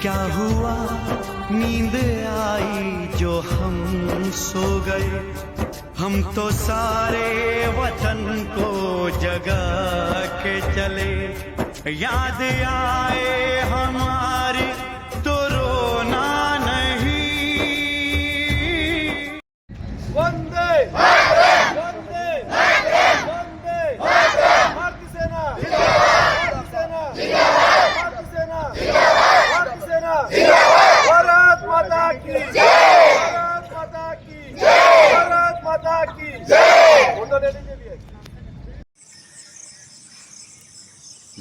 क्या हुआ नींद आई जो हम सो गए, हम तो सारे वतन को जगा के चले। याद आए हमारी तो रोना नहीं। वंदे वंदे वंदे भारतीय सेना, भारतीय सेना, भारतीय सेना, भारतीय सेना, भारत माता की जय, भारत माता की जय, भारत माता की जय। फोटो ले लीजिए भैया।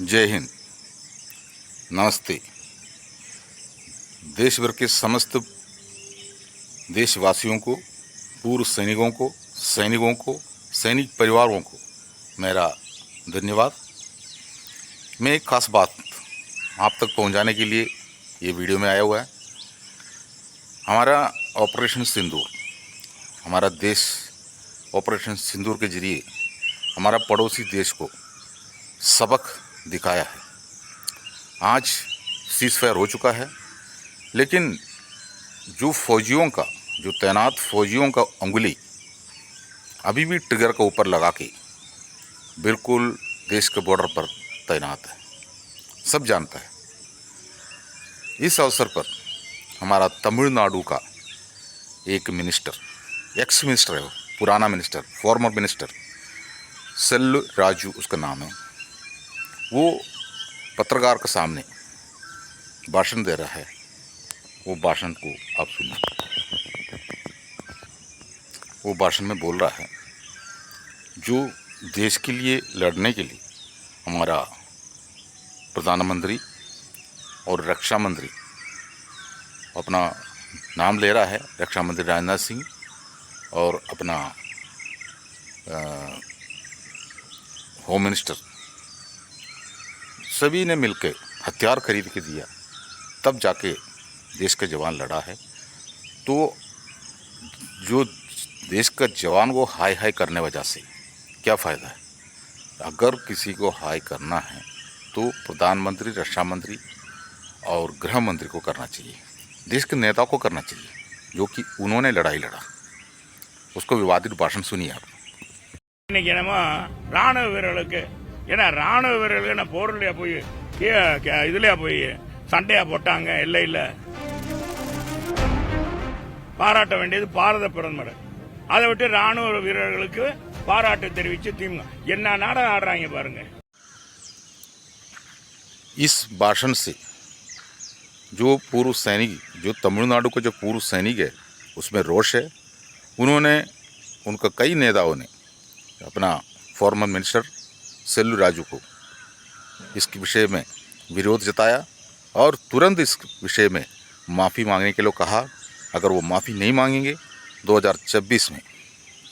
जय हिंद, नमस्ते। देश भर के समस्त देशवासियों को, पूर्व सैनिकों को, सैनिक परिवारों को मेरा धन्यवाद। मैं एक खास बात आप तक पहुंचाने के लिए ये वीडियो में आया हुआ है। हमारा ऑपरेशन सिंदूर, हमारा देश ऑपरेशन सिंदूर के जरिए हमारा पड़ोसी देश को सबक दिखाया है। आज सीज़फायर हो चुका है, लेकिन जो फौजियों का, जो तैनात फौजियों का उंगली अभी भी ट्रिगर के ऊपर लगा के बिल्कुल देश के बॉर्डर पर तैनात है, सब जानता है। इस अवसर पर हमारा तमिलनाडु का एक मिनिस्टर, एक्स मिनिस्टर है वो, पुराना मिनिस्टर, फॉर्मर मिनिस्टर सेल्लू राजू उसका नाम है, वो पत्रकार के सामने भाषण दे रहा है। वो भाषण को आप सुनिए। वो भाषण में बोल रहा है, जो देश के लिए लड़ने के लिए हमारा प्रधानमंत्री और रक्षा मंत्री अपना नाम ले रहा है, रक्षा मंत्री राजनाथ सिंह, और अपना होम मिनिस्टर, सभी ने मिलकर हथियार खरीद के दिया, तब जाके देश का जवान लड़ा है। तो जो देश का जवान को हाय हाय करने वजह से क्या फ़ायदा है? अगर किसी को हाय करना है तो प्रधानमंत्री, रक्षा मंत्री और गृह मंत्री को करना चाहिए, देश के नेता को करना चाहिए, जो कि उन्होंने लड़ाई लड़ा। उसको विवादित भाषण सुनिए आप। இன்னைக்கு என்னமோ ராணுவ வீரர்களுக்கு, ஏன்னா ராணுவ வீரர்களுக்கு என்ன போர்லையா போய் இதுலையா போய் சண்டையா போட்டாங்க, இல்லை பாராட்ட வேண்டியது பாரத பிரதமர். அதை விட்டு ராணுவ வீரர்களுக்கு பாராட்டு தெரிவித்து திமுக என்ன நாடகம் ஆடுறாங்க பாருங்க। इस भाषण से जो पूर्व सैनिक, जो तमिलनाडु का जो पूर्व सैनिक है, उसमें रोष है। उनका कई नेताओं ने अपना फॉर्मर मिनिस्टर सेल्लू राजू को इसके विषय में विरोध जताया और तुरंत इस विषय में माफ़ी मांगने के लिए कहा। अगर वो माफ़ी नहीं मांगेंगे 2026 में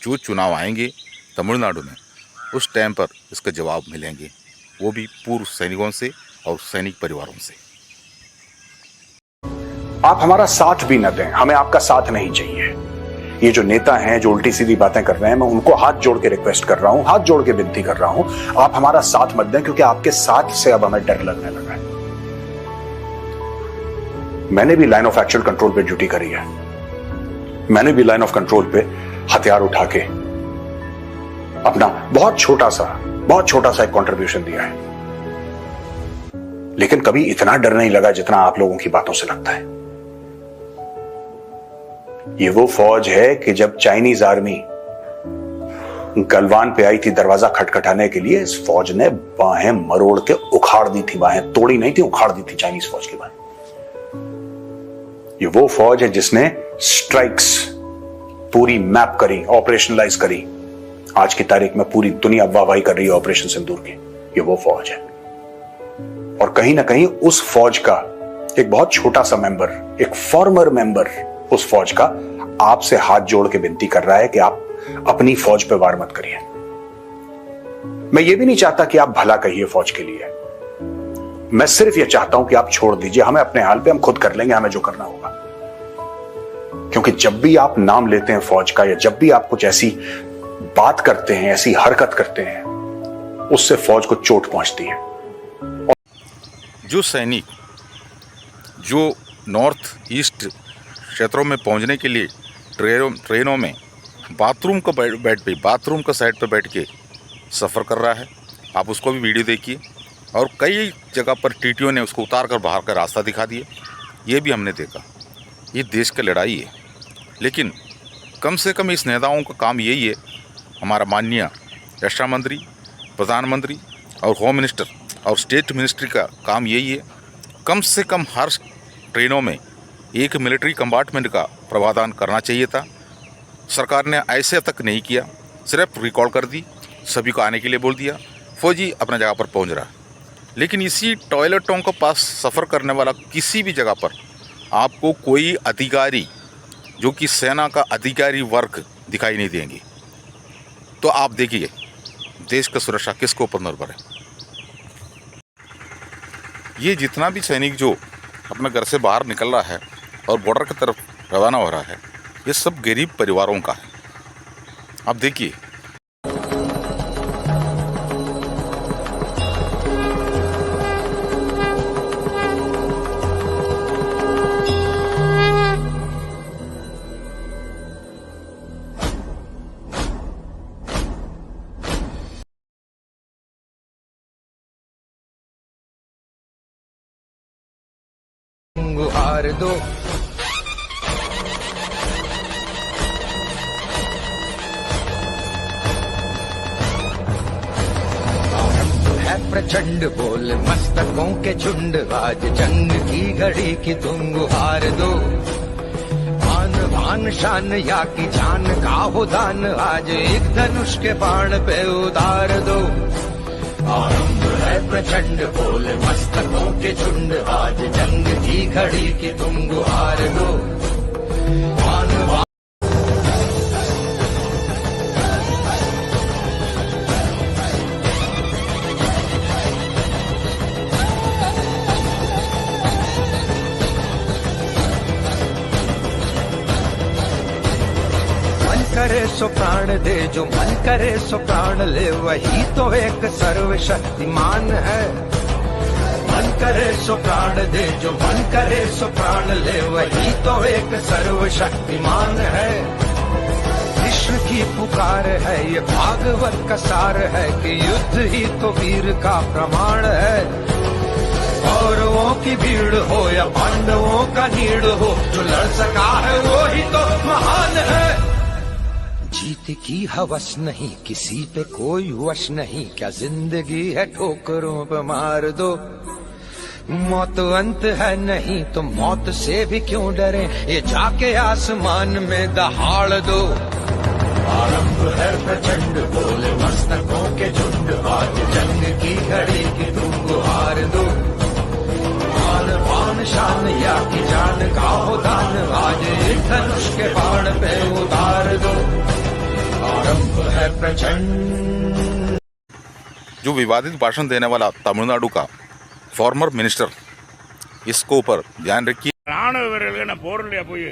जो चुनाव आएंगे तमिलनाडु में, उस टाइम पर इसका जवाब मिलेंगे, वो भी पूर्व सैनिकों से और सैनिक परिवारों से। आप हमारा साथ भी न दें, हमें आपका साथ नहीं चाहिए। ये जो नेता हैं जो उल्टी सीधी बातें कर रहे हैं, मैं उनको हाथ जोड़ के रिक्वेस्ट कर रहा हूं, हाथ जोड़ के विनती कर रहा हूं, आप हमारा साथ मत दें, क्योंकि आपके साथ से अब हमें डर लगने लगा है। मैंने भी लाइन ऑफ एक्चुअल कंट्रोल पे ड्यूटी करी है, मैंने भी लाइन ऑफ कंट्रोल पे हथियार उठा के अपना बहुत छोटा सा एक कंट्रीब्यूशन दिया है, लेकिन कभी इतना डर नहीं लगा जितना आप लोगों की बातों से लगता है। ये वो फौज है कि जब चाइनीज आर्मी गलवान पे आई थी दरवाजा खटखटाने के लिए, इस फौज ने बाहें मरोड़ के उखाड़ दी थी, बाहें तोड़ी नहीं थी, उखाड़ दी थी चाइनीज फौज की बाहें। ये वो फौज है जिसने स्ट्राइक्स पूरी मैप करी, ऑपरेशनलाइज करी। आज की तारीख में पूरी दुनिया वाहवाही कर रही है ऑपरेशन सिंदूर की। ये वो फौज है, और कहीं ना कहीं उस फौज का एक बहुत छोटा सा मेंबर, एक फॉर्मर मेंबर उस फौज का आपसे हाथ जोड़ के विनती कर रहा है कि आप अपनी फौज पे वार मत करिए। मैं ये भी नहीं चाहता कि आप भला कहिए फौज के लिए, मैं सिर्फ ये चाहता हूं कि आप छोड़ दीजिए हमें अपने हाल पे, हम खुद कर लेंगे हमें जो करना होगा। क्योंकि जब भी आप नाम लेते हैं फौज का, या जब भी आप कुछ ऐसी बात करते हैं, ऐसी हरकत करते हैं, उससे फौज को चोट पहुंचती है। जो सैनिक, जो नॉर्थ ईस्ट क्षेत्रों में पहुंचने के लिए ट्रेनों में बाथरूम का साइड पे बैठ के सफ़र कर रहा है। आप उसको भी वीडियो देखिए। और कई जगह पर टीटीओ ने उसको उतार कर बाहर का रास्ता दिखा दिए, ये भी हमने देखा। ये देश की लड़ाई है, लेकिन कम से कम इस नेताओं का काम यही है, हमारा माननीय रक्षा मंत्री, प्रधानमंत्री और होम मिनिस्टर और स्टेट मिनिस्ट्री का काम यही है, कम से कम हर ट्रेनों में एक मिलिट्री कंपार्टमेंट का प्रावधान करना चाहिए था। सरकार ने ऐसे तक नहीं किया, सिर्फ रिकॉल कर दी, सभी को आने के लिए बोल दिया, फौजी अपना जगह पर पहुंच रहा। लेकिन इसी टॉयलेटों के पास सफ़र करने वाला किसी भी जगह पर आपको कोई अधिकारी जो कि सेना का अधिकारी वर्ग दिखाई नहीं देंगे। तो आप देखिए देश का सुरक्षा किसके ऊपर निर्भर है। ये जितना भी सैनिक जो अपने घर से बाहर निकल रहा है और बॉर्डर की तरफ रवाना हो रहा है, ये सब गरीब परिवारों का है। आप देखिए गुहार दो, है प्रचंड बोल मस्तकों के झुंड, आज जंग की घड़ी की तुम गुहार दो। आन बान शान या की जान का हो दान, आज एक धनुष के बाण पे उतार दो। आरंभ है प्रचंड बोल मस्तकों के झुंड, आज जंग की घड़ी की तुम गुहार दो। मन करे सो प्राण दे, जो मन करे सो प्राण ले, वही तो एक सर्वशक्तिमान है। मन करे सो प्राण दे, जो मन करे सो प्राण ले, वही तो एक सर्वशक्तिमान है। कृष्ण की पुकार है, ये भागवत का सार है कि युद्ध ही तो वीर का प्रमाण है। कौरवों की भीड़ हो या पांडवों का नीड़ हो, जो लड़ सका है वो ही तो महान है। जीत की हवस नहीं, किसी पे कोई वश नहीं, क्या जिंदगी है ठोकरों पे मार दो। मौत अंत है नहीं तो मौत से भी क्यों डरे, ये जाके आसमान में दहाड़ दो। आरंभ है प्रचंड बोले मस्तकों के झुंड, आज जंग की घड़ी की तुम गुहार दो। आन बान शान या की जान का हो दान, आज एक धनुष के बाण पे उतार दो। आरंभ है प्रचंड। जो विवादित भाषण देने वाला तमिलनाडु का फॉर्मर मिनिस्टर, इसको ऊपर ध्यान रखिए। ராணுவ வீரர்கள் என்ன போர்லையா போய்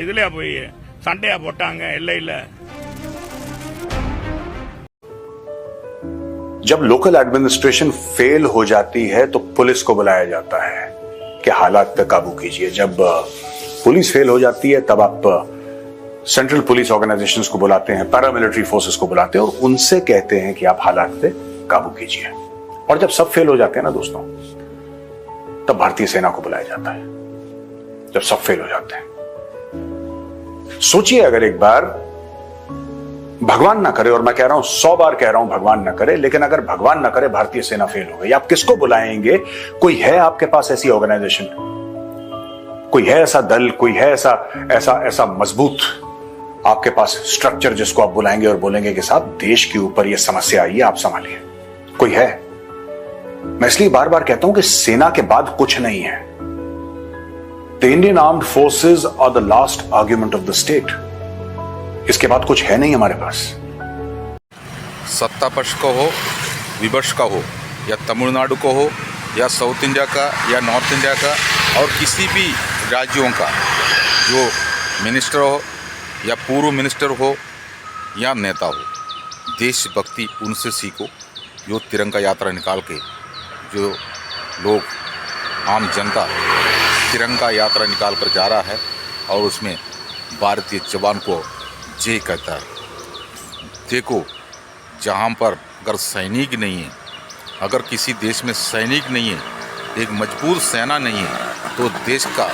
இதுலயா போய் சண்டையா போட்டாங்க எல்லையில। जब लोकल एडमिनिस्ट्रेशन फेल हो जाती है तो पुलिस को बुलाया जाता है कि हालात पे काबू कीजिए। जब पुलिस फेल हो जाती है तब आप सेंट्रल पुलिस ऑर्गेनाइजेशंस को बुलाते हैं, पैरामिलिट्री फोर्सेस को बुलाते हैं और उनसे कहते हैं कि आप हालात पे काबू कीजिए। और जब सब फेल हो जाते हैं ना दोस्तों, तब भारतीय सेना को बुलाया जाता है। जब सब फेल हो जाते हैं, सोचिए अगर एक बार भगवान ना करे, और मैं कह रहा हूं 100 बार कह रहा हूं भगवान ना करे, लेकिन अगर भगवान ना करे भारतीय सेना फेल हो गई, आप किसको बुलाएंगे? कोई है आपके पास ऐसी ऑर्गेनाइजेशन? कोई है ऐसा दल? कोई है ऐसा मजबूत आपके पास स्ट्रक्चर जिसको आप बुलाएंगे और बोलेंगे कि साहब देश के ऊपर यह समस्या आई है, आप संभालिए? कोई है? मैं इसलिए बार बार कहता हूं कि सेना के बाद कुछ नहीं है। The Indian armed forces are the last argument of the state. इसके बाद कुछ है नहीं हमारे पास। सत्ता पक्ष का हो, विपक्ष का हो, या तमिलनाडु को हो, या साउथ इंडिया का, या नॉर्थ इंडिया का, और किसी भी राज्यों का जो मिनिस्टर हो या पूर्व मिनिस्टर हो या नेता हो, देशभक्ति उनसे सीखो जो तिरंगा यात्रा निकाल के जो लोग आम जनता तिरंगा यात्रा निकाल कर जा रहा है और उसमें भारतीय जवान को जय कहता है। देखो, जहाँ पर अगर सैनिक नहीं है, अगर किसी देश में सैनिक नहीं है, एक मजबूत सेना नहीं है, तो देश का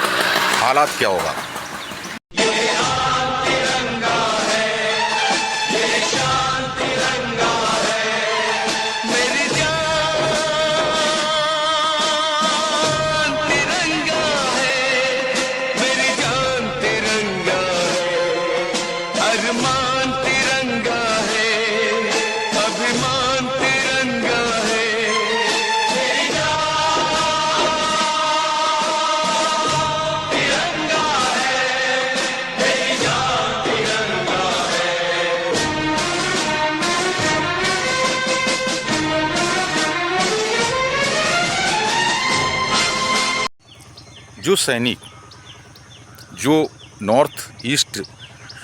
हालात क्या होगा। अरमान तिरंगा है, अभिमान तिरंगा है। तिरंगा है, मेरी जान तिरंगा है। जो सैनिक जो नॉर्थ ईस्ट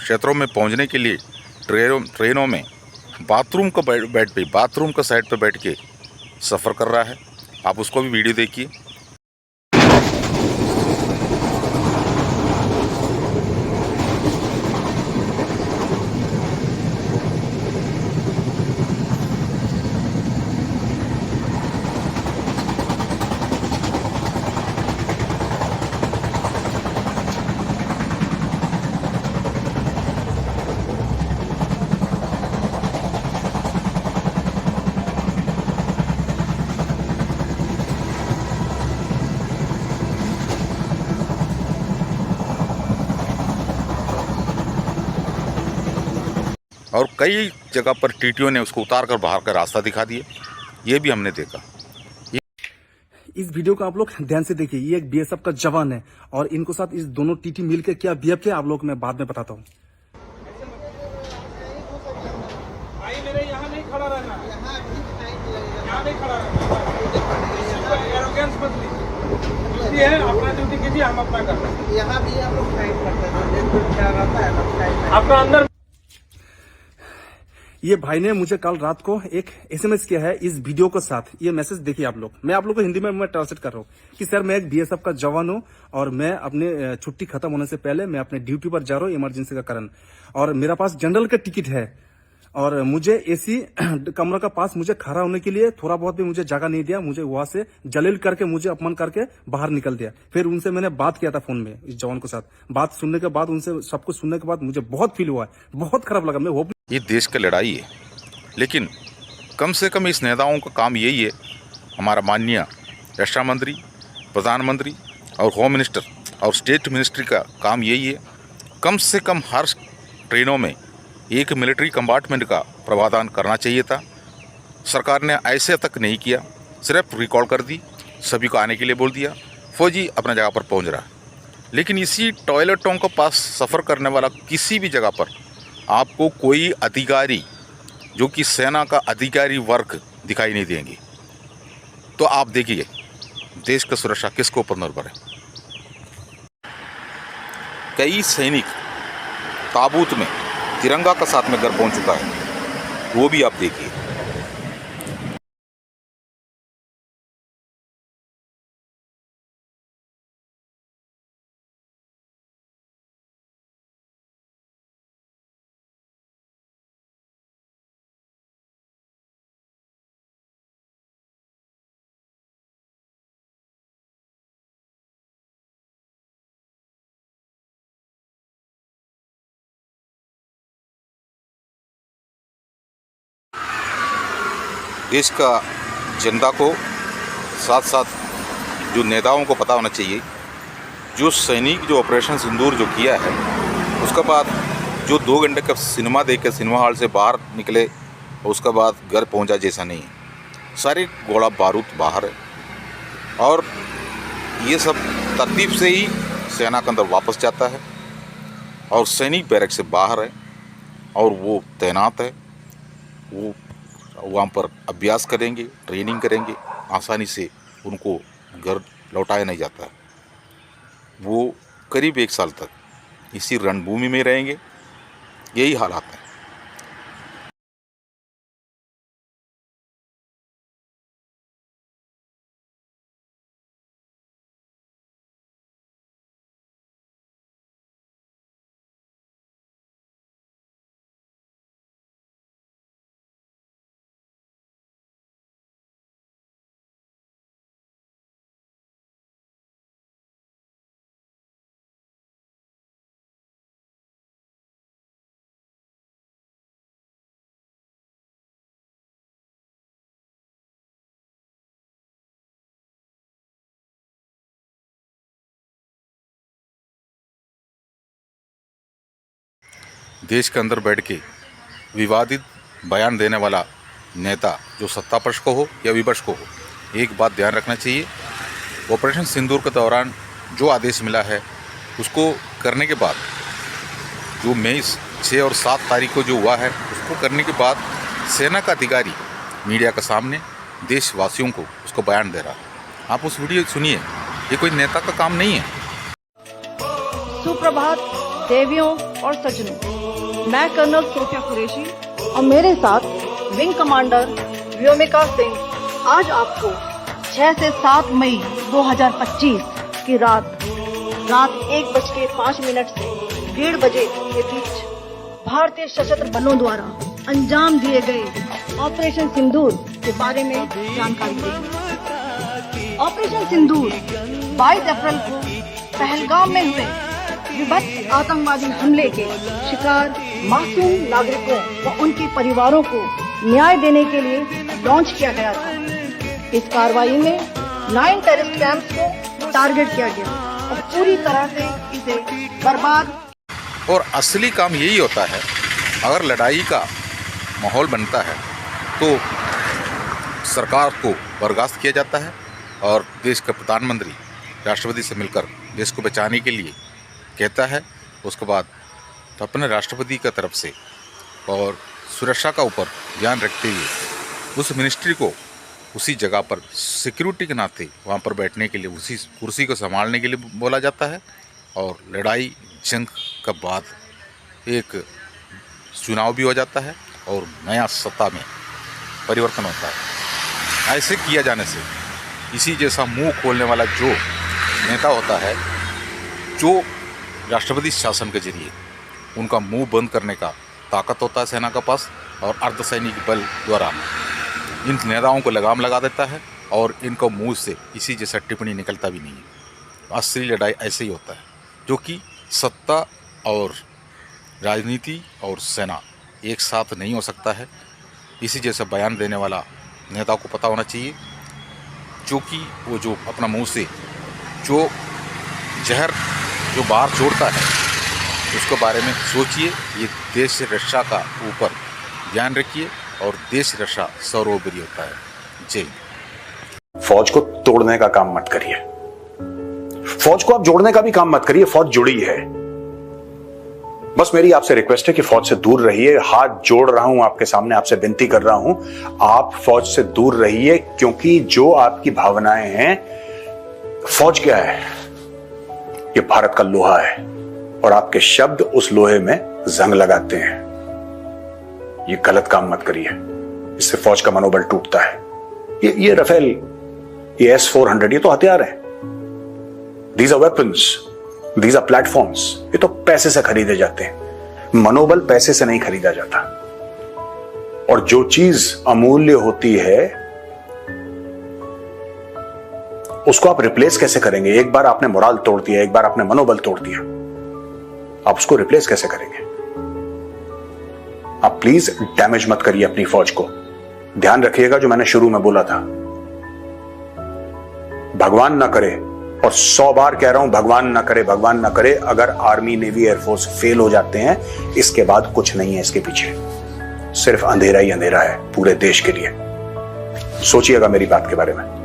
क्षेत्रों में पहुंचने के लिए ट्रेनों में बाथरूम का साइड पे बैठ के सफ़र कर रहा है, आप उसको भी वीडियो देखिए। और कई जगह पर टीटीओ ने उसको उतार कर बाहर का रास्ता दिखा दिया, ये भी हमने देखा। इस वीडियो को आप लोग ध्यान से देखिए। ये एक बीएसएफ का जवान है और इनको साथ इस दोनों टीटी मिलकर क्या बिहेव किया आप लोग मैं बाद में बताता हूँ। भाई मेरे यहाँ नहीं खड़ा रहना, यहाँ नहीं खड़ा रहना, एरोगेंस मत लीजिए, है अपना ड्यूटी कीजिए, हम अपना करते हैं। यहाँ भी हम लोग फाइट करते हैं, अपना अंदर। ये भाई ने मुझे कल रात को एक एसएमएस किया है इस वीडियो के साथ। ये मैसेज देखिए आप लोग, मैं आप लोग को हिंदी में मैं ट्रांसलेट कर रहा हूँ कि सर मैं एक बीएसएफ का जवान हूँ और मैं अपने छुट्टी खत्म होने से पहले मैं अपने ड्यूटी पर जा रहा हूँ इमरजेंसी का कारण, और मेरा पास जनरल का टिकट है और मुझे एसी कमरा का पास मुझे खड़ा होने के लिए थोड़ा बहुत भी मुझे जगह नहीं दिया। मुझे वहां से जलील करके मुझे अपमान करके बाहर निकल दिया। फिर उनसे मैंने बात किया था फोन में इस जवान के साथ। बात सुनने के बाद उनसे सब कुछ सुनने के बाद मुझे बहुत फील हुआ है, बहुत खराब लगा। मैं होप ये देश की लड़ाई है, लेकिन कम से कम इस नेताओं का काम यही है, हमारा माननीय रक्षा मंत्री, प्रधानमंत्री और होम मिनिस्टर और स्टेट मिनिस्ट्री का काम यही है, कम से कम हर ट्रेनों में एक मिलिट्री कंपार्टमेंट का प्रावधान करना चाहिए था। सरकार ने ऐसे तक नहीं किया, सिर्फ रिकॉल कर दी, सभी को आने के लिए बोल दिया, फौजी अपना जगह पर पहुंच रहा है। लेकिन इसी टॉयलेटों के पास सफ़र करने वाला किसी भी जगह पर आपको कोई अधिकारी जो कि सेना का अधिकारी वर्ग दिखाई नहीं देंगे। तो आप देखिए देश की सुरक्षा किसके ऊपर निर्भर है। कई सैनिक ताबूत में तिरंगा का साथ में घर पहुंच चुका है, वो भी आप देखिए। देश का जनता को साथ साथ जो नेताओं को पता होना चाहिए, जो सैनिक जो ऑपरेशन सिंदूर जो किया है उसके बाद जो 2 घंटे का सिनेमा देख के सिनेमा हॉल से बाहर निकले और उसके बाद घर पहुंचा जैसा नहीं है। सारे गोला बारूद बाहर है और ये सब तरतीब से ही सेना के अंदर वापस जाता है और सैनिक बैरक से बाहर है और वो तैनात है। वो वहाँ पर अभ्यास करेंगे, ट्रेनिंग करेंगे, आसानी से उनको घर लौटाया नहीं जाता है। वो करीब 1 साल तक इसी रणभूमि में रहेंगे, यही हालात हैं। देश के अंदर बैठ के विवादित बयान देने वाला नेता, जो सत्ता पक्ष को हो या विपक्ष को हो, एक बात ध्यान रखना चाहिए, ऑपरेशन सिंदूर के दौरान जो आदेश मिला है उसको करने के बाद, जो मई 6 और 7 तारीख को जो हुआ है उसको करने के बाद सेना का अधिकारी मीडिया के सामने देशवासियों को उसको बयान दे रहा है। आप उस वीडियो सुनिए, ये कोई नेता का काम नहीं है। सुप्रभात देवियों और सज्जनों, मैं कर्नल सोफिया कुरैशी और मेरे साथ विंग कमांडर व्योमिका सिंह आज आपको 6 से 7 मई 2025 की रात 1:05 से 1:30 बजे के बीच भारतीय सशस्त्र बलों द्वारा अंजाम दिए गए ऑपरेशन सिंदूर के बारे में जानकारी देंगे। ऑपरेशन सिंदूर 22 अप्रैल को पहलगाम में हुए विभत्स आतंकवादी हमले के शिकार मासूम नागरिकों व उनके परिवारों को न्याय देने के लिए लॉन्च किया गया था। इस कार्रवाई में 9 टेररिस्ट कैंप्स को टारगेट किया गया और पूरी तरह से इसे बर्बाद। और असली काम यही होता है, अगर लड़ाई का माहौल बनता है तो सरकार को बर्खास्त किया जाता है और देश का प्रधानमंत्री राष्ट्रपति से मिलकर देश को बचाने के लिए कहता है। उसके बाद तो अपने राष्ट्रपति की तरफ से और सुरक्षा का ऊपर ध्यान रखते हुए उस मिनिस्ट्री को उसी जगह पर सिक्योरिटी के नाते वहाँ पर बैठने के लिए, उसी कुर्सी को संभालने के लिए बोला जाता है। और लड़ाई जंग का बाद एक चुनाव भी हो जाता है और नया सत्ता में परिवर्तन होता है। ऐसे किया जाने से इसी जैसा मुंह खोलने वाला जो नेता होता है, जो राष्ट्रपति शासन के जरिए उनका मुंह बंद करने का ताकत होता है सेना के पास, और अर्धसैनिक बल द्वारा इन नेताओं को लगाम लगा देता है और इनको मुंह से इसी जैसा टिप्पणी निकलता भी नहीं है। असली लड़ाई ऐसे ही होता है, जो कि सत्ता और राजनीति और सेना एक साथ नहीं हो सकता है। इसी जैसा बयान देने वाला नेता को पता होना चाहिए, जो कि वो जो अपना मुंह से जो जहर जो बाहर छोड़ता है उसके बारे में सोचिए। ये देश रक्षा का ऊपर ध्यान रखिए और देश रक्षा सर्वोपरि होता है। जय। फौज को तोड़ने का काम मत करिए, फौज को आप जोड़ने का भी काम मत करिए। फौज जुड़ी है। बस मेरी आपसे रिक्वेस्ट है कि फौज से दूर रहिए। हाथ जोड़ रहा हूं आपके सामने, आपसे विनती कर रहा हूं, आप फौज से दूर रहिए, क्योंकि जो आपकी भावनाएं हैं, फौज क्या है? ये भारत का लोहा है और आपके शब्द उस लोहे में जंग लगाते हैं। ये गलत काम मत करिए, इससे फौज का मनोबल टूटता है। ये राफेल, ये S-400, ये तो हथियार है। These are weapons, these are platforms। ये तो पैसे से खरीदे जाते हैं। मनोबल पैसे से नहीं खरीदा जाता। और जो चीज अमूल्य होती है उसको आप रिप्लेस कैसे करेंगे? एक बार आपने मोराल तोड़ दिया, एक बार आपने मनोबल तोड़ दिया, आप उसको रिप्लेस कैसे करेंगे? आप प्लीज डैमेज मत करिए अपनी फौज को। ध्यान रखिएगा जो मैंने शुरू में बोला था, भगवान ना करे, और 100 बार कह रहा हूं, भगवान ना करे, भगवान ना करे, अगर आर्मी, नेवी, एयरफोर्स फेल हो जाते हैं, इसके बाद कुछ नहीं है इसके पीछे, सिर्फ अंधेरा ही अंधेरा है पूरे देश के लिए। सोचिएगा मेरी बात के बारे में।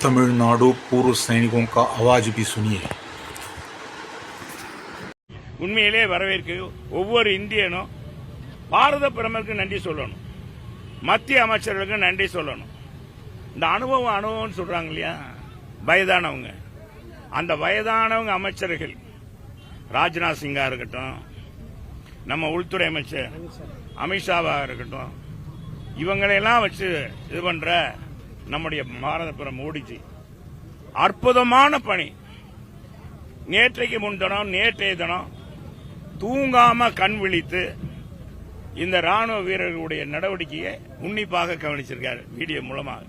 तमिलनाडु पूर्व सैनिकों का आवाज भी सुनिए। உண்மையிலே வரவேற்கு ஒவ்வொரு இந்தியனும் பாரத பிரதமருக்கு நன்றி சொல்லணும், மத்திய அமைச்சர்களுக்கு நன்றி சொல்லணும். இந்த அனுபவம்னு சொல்றாங்க இல்லையா, வயதானவங்க, அந்த வயதானவங்க அமைச்சர்கள் ராஜ்நாத் சிங்கா இருக்கட்டும், நம்ம உள்துறை அமைச்சர் அமித்ஷாவா இருக்கட்டும், இவங்களையெல்லாம் வச்சு இது பண்ற நம்முடைய பாரத பிரதமர் மோடிஜி அற்புதமான பணி. நேற்றைக்கு முன்தினம் நேற்றைய தினம் தூங்காம கண் விழித்து இந்த ராணுவ வீரர்களுடைய நடவடிக்கையை உன்னிப்பாக கவனிச்சிருக்காரு வீடியோ மூலமாக.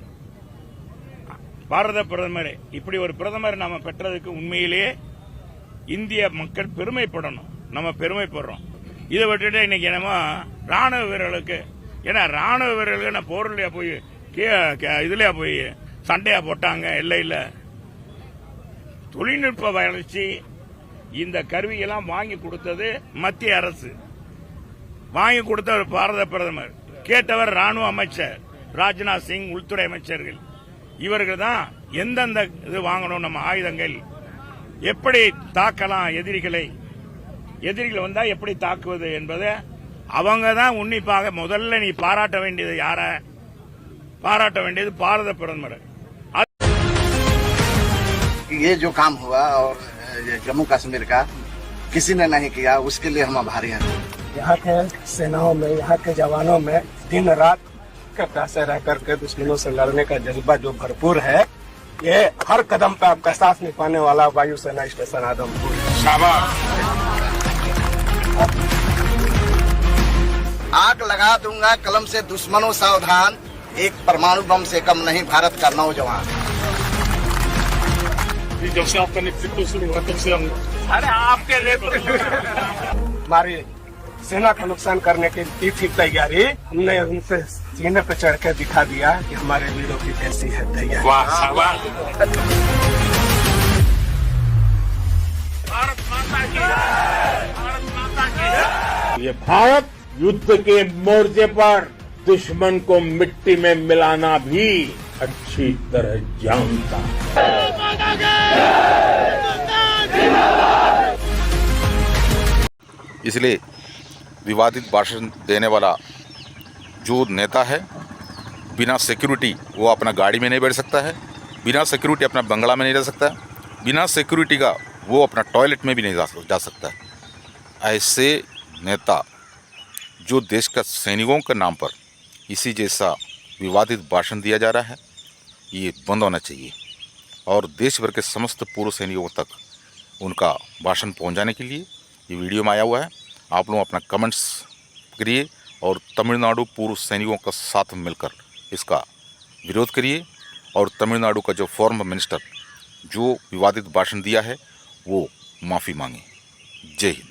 பாரத பிரதமர் இப்படி ஒரு பிரதமர் நாம பெற்றதுக்கு உண்மையிலேயே இந்திய மக்கள் பெருமைப்படணும், நம்ம பெருமைப்படுறோம். இதை விட்டுட்டு இன்னைக்கு என்னமோ ராணுவ வீரர்களுக்கு, ஏன்னா ராணுவ வீரர்களுக்கு நான் போர்லையா போய் இதுலயா போய் சண்டையா போட்டாங்க இல்ல. தொழில்நுட்ப வளர்ச்சி இந்த கருவியெல்லாம் வாங்கி கொடுத்தது மத்திய அரசு, வாங்கி கொடுத்தவர் பாரத பிரதமர், கேட்டவர் ராணுவ அமைச்சர் ராஜ்நாத் சிங், உள்துறை அமைச்சர்கள். இவர்கள் தான் எந்தெந்த இது வாங்கணும், நம்ம ஆயுதங்கள் எப்படி தாக்கலாம், எதிரிகள் வந்தா எப்படி தாக்குவது என்பதை அவங்க தான் உன்னிப்பாக. முதல்ல நீ பாராட்ட வேண்டியது யார? பாராட்ட வேண்டியது பாரத பிரதமர். ये जो काम हुआ और जम्मू कश्मीर का किसी ने नहीं किया, उसके लिए हम आभारी हैं। यहाँ के सेनाओं में, यहाँ के जवानों में दिन रात कटा से रह करके दुश्मनों से लड़ने का जज्बा जो भरपूर है, ये हर कदम पे आपका साथ निभाने वाला वायुसेना स्टेशन आदमपुर। आग लगा दूंगा कलम से दुश्मनों सावधान, एक परमाणु बम से कम नहीं भारत का नौजवान। जब से आपका नेतृत्व शुरू हुआ तब से हम हमारी सेना का नुकसान करने की की थी तैयारी, हमने उनसे सीने पे चढ़ के दिखा दिया कि हमारे वीरों की कैसी है तैयारी। भारत माता की जय, भारत माता की जय। ये भारत युद्ध के मोर्चे पर दुश्मन को मिट्टी में मिलाना भी अच्छी तरह जानता है। इसलिए विवादित भाषण देने वाला जो नेता है, बिना सिक्योरिटी वो अपना गाड़ी में नहीं बैठ सकता है, बिना सिक्योरिटी अपना बंगला में नहीं रह सकता है, बिना सिक्योरिटी का वो अपना टॉयलेट में भी नहीं जा सकता है। ऐसे नेता जो देश का सैनिकों के नाम पर इसी जैसा विवादित भाषण दिया जा रहा है, ये बंद होना चाहिए। और देश भर के समस्त पूर्व सैनिकों तक उनका भाषण पहुंचाने के लिए ये वीडियो में आया हुआ है। आप लोग अपना कमेंट्स करिए और तमिलनाडु पूर्व सैनिकों का साथ मिलकर इसका विरोध करिए। और तमिलनाडु का जो फॉर्मर मिनिस्टर जो विवादित भाषण दिया है वो माफ़ी मांगे। जय हिंद।